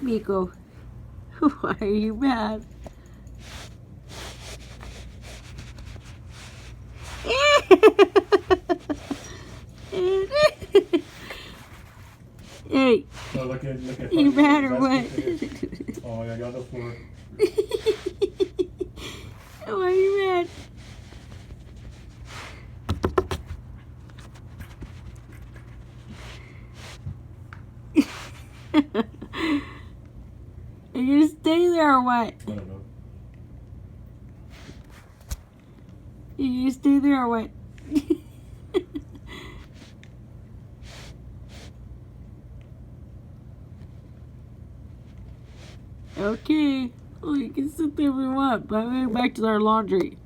Pico, why are you mad? Hey, So look at you mad or what? Oh, I got the floor. Why are you mad? Are you gonna stay there or what? I don't know. You gonna stay there or what? Okay. Well, you can sit there if you want, but I'm going back to our laundry.